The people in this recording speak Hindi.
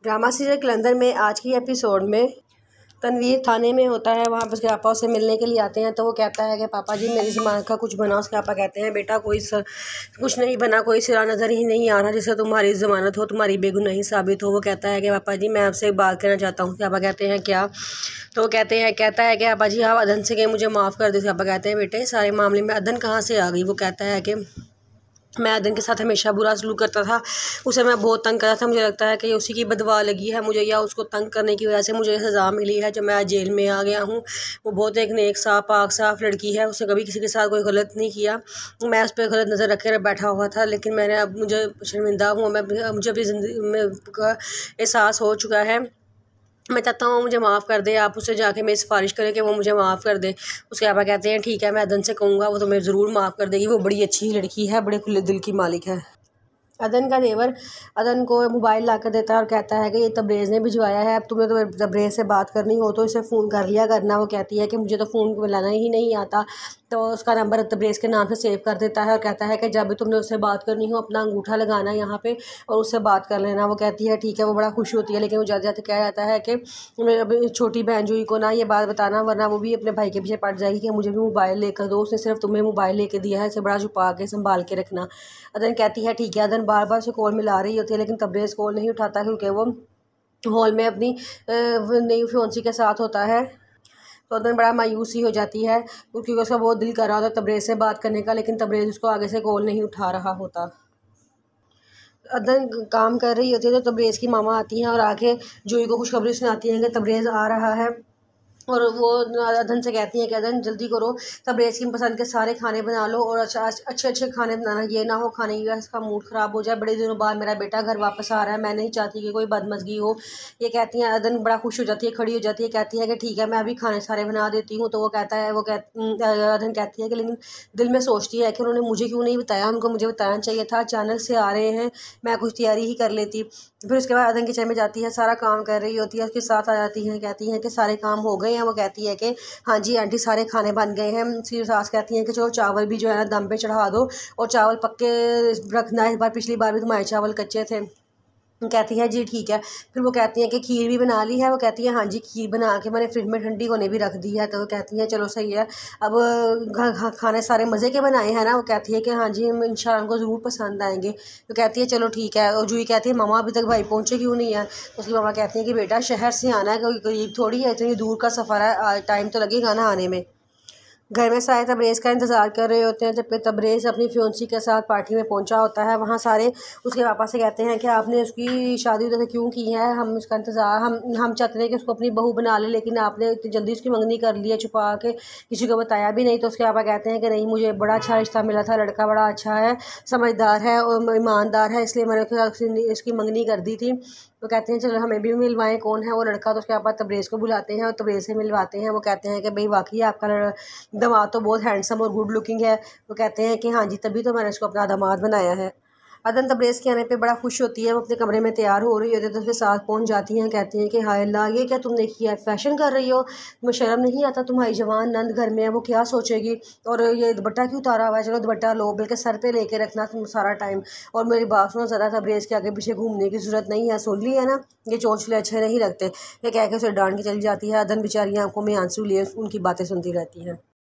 ड्रामा सीरियल कलंदर में आज की एपिसोड में तनवीर थाने में होता है। वहाँ पर उसके पापा उसे मिलने के लिए आते हैं तो वो कहता है कि पापा जी मेरी ज़मानत का कुछ बना। उसके पापा कहते हैं बेटा कुछ नहीं बना, कोई सिरा नज़र ही नहीं आ रहा जिससे तुम्हारी ज़मानत हो, तुम्हारी बेगुनाही साबित हो। वो कहता है कि पापा जी मैं आपसे एक बात कहना चाहता हूँ। पापा कहते हैं क्या? तो वो कहता है कि पापा जी आप अदन से मुझे माफ़ कर दे। पापा कहते हैं बेटे सारे मामले में अदन कहाँ से आ गई? वो कहता है कि मैं अदन के साथ हमेशा बुरा सलूक करता था, उसे मैं बहुत तंग करता था। मुझे लगता है कि उसी की बदवा लगी है मुझे, या उसको तंग करने की वजह से मुझे सज़ा मिली है जो मैं जेल में आ गया हूँ। वो बहुत एक नेक साफ पाक साफ लड़की है, उसने कभी किसी के साथ कोई गलत नहीं किया। मैं उस पर गलत नज़र रख कर बैठा हुआ था, लेकिन मैंने अब मुझे शर्मिंदा हूँ। मुझे अपनी ज़िंदगी में एहसास हो चुका है। मैं चाहता हूँ मुझे माफ़ कर दे। आप उससे जाके मेरी सिफारिश करें कि वो मुझे माफ़ कर दे। उसके पापा कहते हैं ठीक है मैं अदन से कहूँगा, वो तुम्हें ज़रूर माफ़ कर देगी। वो बड़ी अच्छी लड़की है, बड़े खुले दिल की मालिक है। अदन का देवर अदन को मोबाइल ला कर देता है और कहता है कि ये तब्रेज़ ने भिजवाया है, अब तुम्हें तो तब्रेज़ से बात करनी हो तो इसे फ़ोन कर लिया करना। वो कहती है कि मुझे तो फ़ोन मिलाना ही नहीं आता। तो उसका नंबर तब्रेज़ के नाम से सेव कर देता है और कहता है कि जब भी तुमने उससे बात करनी हो अपना अंगूठा लगाना यहाँ पे और उससे बात कर लेना। वो कहती है ठीक है। वो बड़ा खुश होती है, लेकिन वो जाते जाते कह जाता है कि अभी छोटी बहन जूही को ना ये बात बताना, वरना वो भी अपने भाई के पीछे पड़ जाएगी कि मुझे भी मोबाइल लेकर दो। उसने सिर्फ तुम्हें मोबाइल लेकर दिया है, इसे बड़ा छुपा के संभाल के रखना। अदन कहती है ठीक है। अदन बार बार उसे कॉल मिला रही होती है, लेकिन तब्रेज़ कॉल नहीं उठाता क्योंकि वो हॉल में अपनी नई फियोंसी के साथ होता है। तो अदन बड़ा मायूस ही हो जाती है क्योंकि उसका बहुत दिल कर रहा होता है तब्रेज़ से बात करने का, लेकिन तब्रेज़ उसको आगे से कॉल नहीं उठा रहा होता। अदन काम कर रही होती है तो तब्रेज़ की मामा आती हैं और आके जूही को खुशखबरी सुनाती हैं कि तब्रेज़ आ रहा है। और वो अदन से कहती हैं कि अदन जल्दी करो, तब्रेज़ की पसंद के सारे खाने बना लो और अच्छे अच्छे खाने बनाना। ये ना हो खाने की वजह से इसका मूड ख़राब हो जाए। बड़े दिनों बाद मेरा बेटा घर वापस आ रहा है, मैं नहीं चाहती कि कोई बदमज़गी हो। ये कहती हैं। अदन बड़ा खुश हो जाती है, खड़ी हो जाती है, कहती है कि ठीक है मैं अभी खाने सारे बना देती हूँ। तो वो कहता है अदन कहती है कि लेकिन दिल में सोचती है कि उन्होंने मुझे क्यों नहीं बताया, उनको मुझे बताना चाहिए था, अचानक से आ रहे हैं, मैं कुछ तैयारी ही कर लेती। फिर उसके बाद अदन किचन में जाती है, सारा काम कर रही होती है, उसके साथ आ जाती हैं, कहती हैं कि सारे काम हो गए हैं। वो कहती है कि हाँ जी आंटी सारे खाने बन गए हैं। उसकी सास कहती हैं कि चलो चावल भी जो है ना दम पे चढ़ा दो और चावल पक्के रखना, इस बार पिछली बार भी तुम्हारे चावल कच्चे थे। कहती है जी ठीक है। फिर वो कहती हैं कि खीर भी बना ली है। वो कहती है हाँ जी खीर बना के मैंने फ्रिज में ठंडी होने भी रख दी है। तो वो कहती हैं चलो सही है। अब खाने सारे मज़े के बनाए हैं ना? वो कहती है कि हाँ जी हम इंशाल्लाह उनको ज़रूर पसंद आएंगे। तो कहती है चलो ठीक है। और जूही कहती है मामा अभी तक भाई पहुँचे क्यों नहीं है? तो उसकी मामा कहती हैं कि बेटा शहर से आना है, कोई करीब थोड़ी है, इतनी दूर का सफ़र है, टाइम तो लगेगा ना आने में। घर में सारे तब्रेज़ का इंतज़ार कर रहे होते हैं। जब तब्रेज़ अपनी फियोंसी के साथ पार्टी में पहुंचा होता है, वहाँ सारे उसके पापा से कहते हैं कि आपने उसकी शादी उधर से क्यों की है? हम उसका इंतज़ार हम चाहते थे कि उसको अपनी बहू बना ले, लेकिन आपने इतनी जल्दी उसकी मंगनी कर ली है छुपा के, किसी को बताया भी नहीं। तो उसके पापा कहते हैं कि नहीं मुझे बड़ा अच्छा रिश्ता मिला था, लड़का बड़ा अच्छा है, समझदार है और ईमानदार है, इसलिए मैंने इसकी मंगनी कर दी थी। तो कहते हैं चलो हमें भी मिलवाएं कौन है वो लड़का। तो उसके पापा तब्रेज़ को बुलाते हैं और तब्रेज़ से मिलवाते हैं। वो कहते हैं कि भाई वाकई आपका दामाद तो बहुत हैंडसम और गुड लुकिंग है। वो कहते हैं कि हाँ जी तभी तो मैंने इसको अपना दामाद बनाया है। अदन तब्रेज़ के आने पे बड़ा खुश होती है। वो अपने कमरे में तैयार हो रही होती है तो उसके साथ पहुंच जाती हैं, कहती हैं कि हाय अल्लाह ये क्या तुमने किया, फैशन कर रही हो, तुम्हें शर्म नहीं आता, तुम्हारी जवान नंद घर में है, वो क्या सोचेगी, और ये दुपट्टा क्यों उतारा हुआ है? चलो दुपट्टा लो, बल्कि सर पे लेके रखना तुम सारा टाइम। और मेरी बात सुनो, ज़्यादा तब्रेज़ के आगे पीछे घूमने की ज़रूरत नहीं है, सुन ली है ना? ये चोंचले अच्छे नहीं लगते। ये कह के उसे डांट के चली जाती है। अदन बेचारी आंखों में आंसू लिए उनकी बातें सुनती रहती है।